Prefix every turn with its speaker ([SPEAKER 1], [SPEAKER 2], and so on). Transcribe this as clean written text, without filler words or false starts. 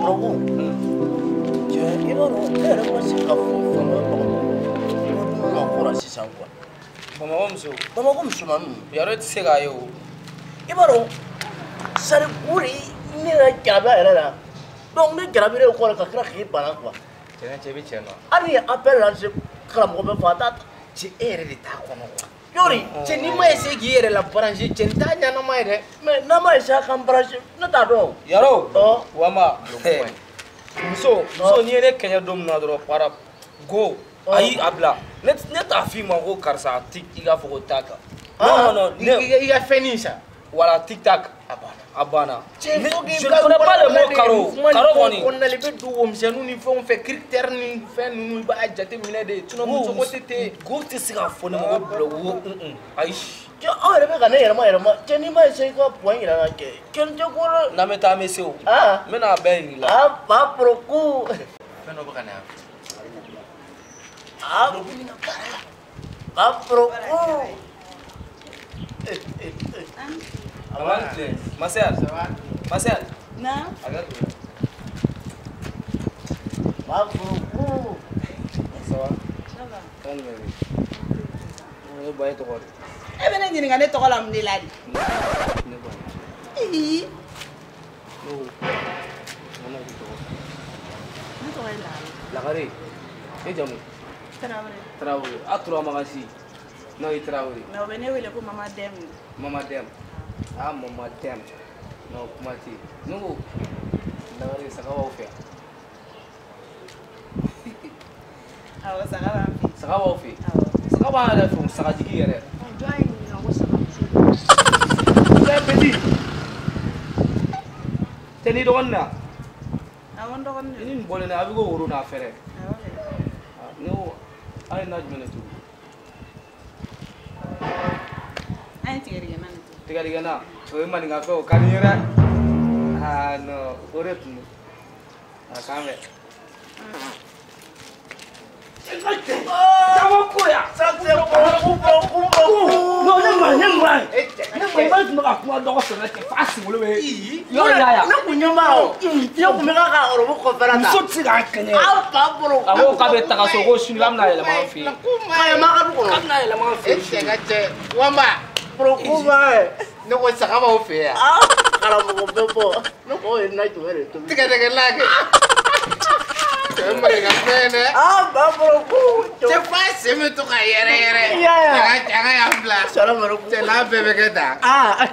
[SPEAKER 1] Bravo. Ibaru era wasi kafu fama ko kora sisan quoi. Bamako muso manu.
[SPEAKER 2] Yaro ti se ga yo.
[SPEAKER 1] Ibaru sari kuri ni la gaba era la. Donc ne grabire ko ka kra ki bana quoi.
[SPEAKER 2] Tena chebi cheno.
[SPEAKER 1] Ani appel la je kala mo be fata ci ere di ta kono quoi. Yori,
[SPEAKER 2] ce ni ma ese gi ere la branche ce ta nya no mai de.
[SPEAKER 1] mais na ma isa kan branche na ta do.
[SPEAKER 2] Yaro.
[SPEAKER 1] Oh,
[SPEAKER 2] Wama. So ni ne kenya dom na dro para go. Ayi abla. Ne ta fi ma go karsa tik iga fo taka. Non,
[SPEAKER 1] il a fini ça.
[SPEAKER 2] Voilà tic-tac. Abana.
[SPEAKER 1] Je ne
[SPEAKER 2] connais pas le mot caro. Caro koni.
[SPEAKER 1] On a les bêtes d'où on s'est nous font fait critères ni fait nous ba jate mine de tu n'as pas côté
[SPEAKER 2] go te sira fo ne mo blow. Aïe.
[SPEAKER 1] Je ah le mec na je ni ma c'est quoi point il a que quel je ko
[SPEAKER 2] na meta meseo.
[SPEAKER 1] Ah,
[SPEAKER 2] Me na ben la.
[SPEAKER 1] ah pas pour coup.
[SPEAKER 2] Fe no baka na.
[SPEAKER 1] Ah, pas pour coup.
[SPEAKER 2] Avante. Marcel. Ça va? Marcel.
[SPEAKER 3] Non.
[SPEAKER 2] Regarde.
[SPEAKER 1] Pas pour coup.
[SPEAKER 2] Ça va?
[SPEAKER 3] Ça va.
[SPEAKER 2] Calme. On est baï to ko.
[SPEAKER 3] E bɛ ne ɲininka ne tɔgɔ la mun de la de?
[SPEAKER 2] Ne ba.
[SPEAKER 3] Ii.
[SPEAKER 2] No. Mana ki to.
[SPEAKER 3] Ne tɔgɔ ye Lare.
[SPEAKER 2] Lagare. E jamu.
[SPEAKER 3] Tarawele.
[SPEAKER 2] Traoré. A tura magasi. No i Traoré.
[SPEAKER 3] Mais o bɛ ne wele ko Mama Dem.
[SPEAKER 2] Mama Dem. Ah, Mama Dem. No, kuma ti. Nugo. Lagare sakawa ofia.
[SPEAKER 3] Awɔ saga b'an fɛ.
[SPEAKER 2] Sakawa ofia.
[SPEAKER 3] Awɔ.
[SPEAKER 2] Sakawa yɛrɛ fɛ sagajigi yɛrɛ.
[SPEAKER 3] Jɔn ye ɲininka ko saga muso.
[SPEAKER 2] C'est petit. C'est ni dɔgɔnin na.
[SPEAKER 3] Awɔ n dɔgɔnin
[SPEAKER 2] I
[SPEAKER 3] de.
[SPEAKER 2] ni bɔlen na a bɛ ko woro n'a fɛrɛ.
[SPEAKER 3] Awɔ kɛ.
[SPEAKER 2] Ne ko a ye na jumɛn de turu?
[SPEAKER 3] An ye tigɛdɛgɛ na de to.
[SPEAKER 2] Tigɛdɛgɛ na o ye maninka fɛ o ka di n ye dɛ. Ah non o de tun don. A k'an bɛn. Caman ko yan.
[SPEAKER 1] Ça c'est pour
[SPEAKER 2] Non ne ma ne ma tun bɛ ka kuma dɔgɔ sɔrɔ ten f'a singolo bɛ yɔrɔ la yan.
[SPEAKER 1] ne kun ɲɛma o ne kun bɛ ka orobo kɔfɛla ta
[SPEAKER 2] Muso ti se k'a kɛɲɛ.
[SPEAKER 1] ah pas pour
[SPEAKER 2] A ko k'a bɛ taga so ko sini k'a bɛna yɛlɛma an fɛ yen.
[SPEAKER 1] ma ma ka du
[SPEAKER 2] K'a
[SPEAKER 1] kɔnɔ
[SPEAKER 2] bɛna yɛlɛma an fɛ yen sini.
[SPEAKER 4] Cɛ ka cɛ wamba
[SPEAKER 1] pour coup ba
[SPEAKER 4] ne ko saga b'aw fɛ yan
[SPEAKER 1] ah karamɔgɔ bɛ bɔ ne ko ye na jumɛn de tobi
[SPEAKER 4] tigɛdɛgɛla kɛ cɛ ye maninka fɛn dɛ
[SPEAKER 1] ah pas pour coup
[SPEAKER 4] cɛ fa sen bɛ to ka yɛrɛ yɛrɛ
[SPEAKER 1] Ya, ya.
[SPEAKER 4] a ka y'an bila
[SPEAKER 1] salamu alaikum
[SPEAKER 4] cɛ n'a bɛɛ bɛ kɛ tan
[SPEAKER 1] ah